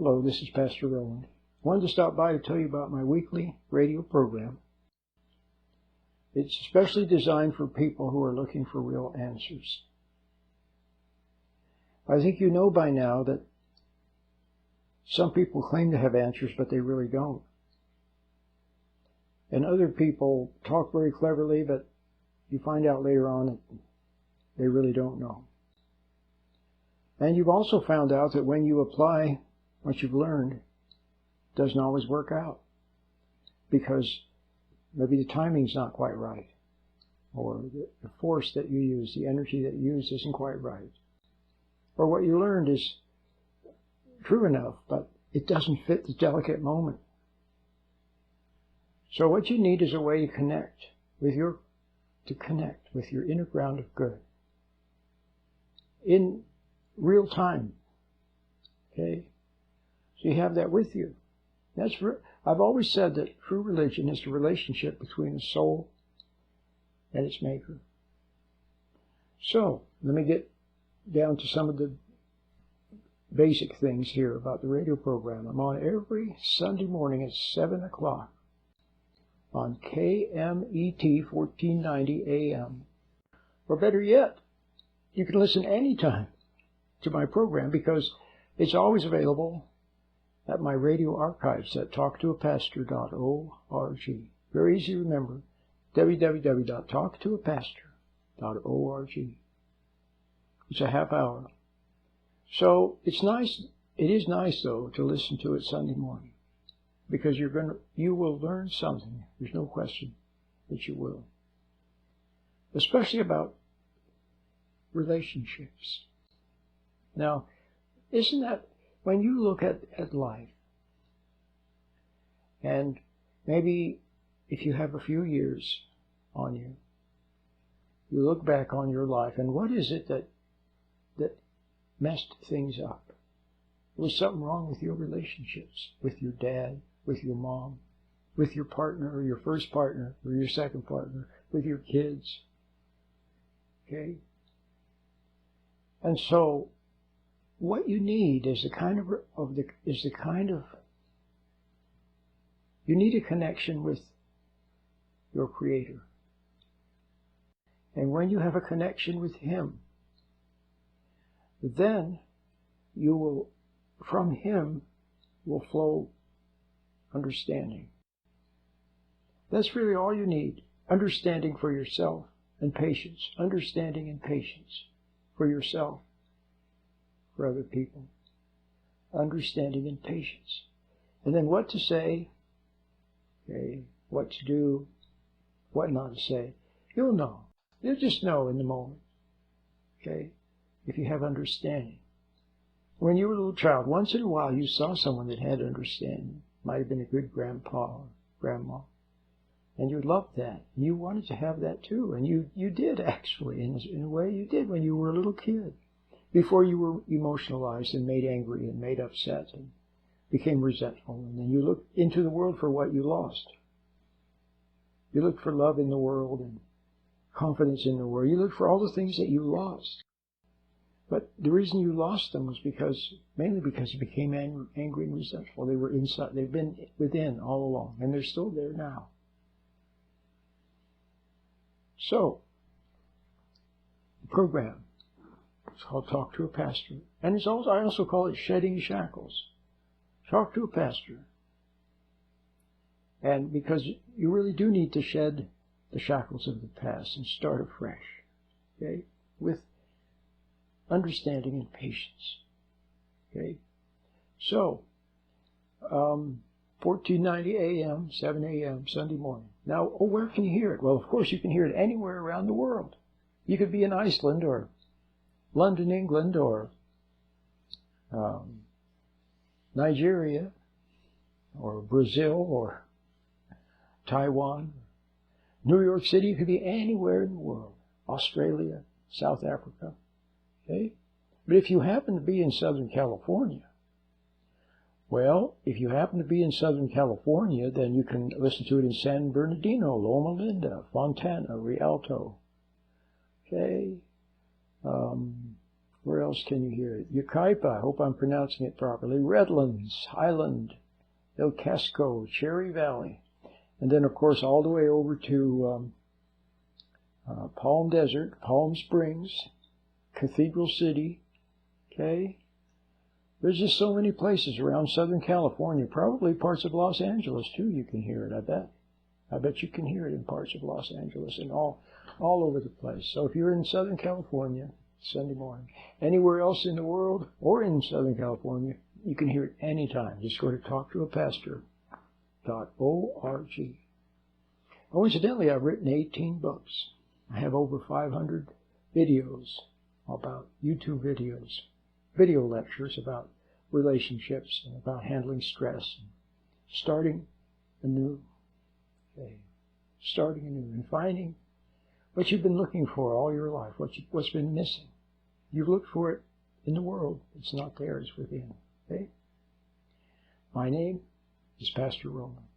Hello, this is Pastor Roland. Wanted to stop by to tell you about my weekly radio program. It's especially designed for people who are looking for real answers. I think you know by now that some people claim to have answers, but they really don't. And other people talk very cleverly, but you find out later on that they really don't know. And you've also found out that when you apply what you've learned, it doesn't always work out, because maybe the timing's not quite right, or the force that you use, the energy that you use isn't quite right, or what you learned is true enough, but it doesn't fit the delicate moment. So what you need is a way to connect with your inner ground of good in real time. Okay? So you have that with you. I've always said that true religion is the relationship between the soul and its maker. So, let me get down to some of the basic things here about the radio program. I'm on every Sunday morning at 7 o'clock on KMET 1490 AM. Or better yet, you can listen anytime to my program because it's always available at my radio archives at talktoapastor.org. Very easy to remember, www.talktoapastor.org. It's a half hour. So it's nice. It is nice though to listen to it Sunday morning, because you will learn something. There's no question that you will, especially about relationships. Now, isn't that, when you look at life, and maybe if you have a few years on you, you look back on your life, and what is it that messed things up? There was something wrong with your relationships, with your dad, with your mom, with your partner, or your first partner, or your second partner, with your kids. Okay? And so, what you need is you need a connection with your Creator. And when you have a connection with Him, then from Him will flow understanding. That's really all you need. Understanding for yourself and patience. Understanding and patience for yourself, for other people. Understanding and patience. And then what to say, okay, what to do, what not to say. You'll know. You'll just know in the moment. Okay? If you have understanding. When you were a little child, once in a while you saw someone that had understanding. Might have been a good grandpa or grandma. And you loved that. And you wanted to have that too. And you did actually. In a way you did when you were a little kid. Before you were emotionalized and made angry and made upset and became resentful. And then you looked into the world for what you lost. You looked for love in the world and confidence in the world. You looked for all the things that you lost. But the reason you lost them was mainly because you became angry and resentful. They were inside. They've been within all along, and they're still there now. So, the program is called Talk to a Pastor, and I also call it Shedding Shackles. Talk to a Pastor, and because you really do need to shed the shackles of the past and start afresh, okay, with understanding and patience. Okay? So, 1490 AM, 7 AM, Sunday morning. Now, where can you hear it? Well, of course, you can hear it anywhere around the world. You could be in Iceland, or London, England, or Nigeria, or Brazil, or Taiwan, New York City. You could be anywhere in the world. Australia, South Africa. Okay? But if you happen to be in Southern California, then you can listen to it in San Bernardino, Loma Linda, Fontana, Rialto, okay, Where else can you hear it? Yucaipa, I hope I'm pronouncing it properly. Redlands, Highland, El Casco, Cherry Valley. And then, of course, all the way over to Palm Desert, Palm Springs, Cathedral City. Okay? There's just so many places around Southern California, probably parts of Los Angeles, too, you can hear it, I bet. I bet you can hear it in parts of Los Angeles and all over the place. So if you're in Southern California, Sunday morning, anywhere else in the world or in Southern California, you can hear it anytime. Just go to talktoapastor.org. Oh, incidentally, I've written 18 books. I have over 500 videos about YouTube videos, video lectures about relationships and about handling stress and starting anew. Okay. Starting anew and finding what you've been looking for all your life, what's been missing. You've looked for it in the world. It's not there, it's within. Okay? My name is Pastor Roland.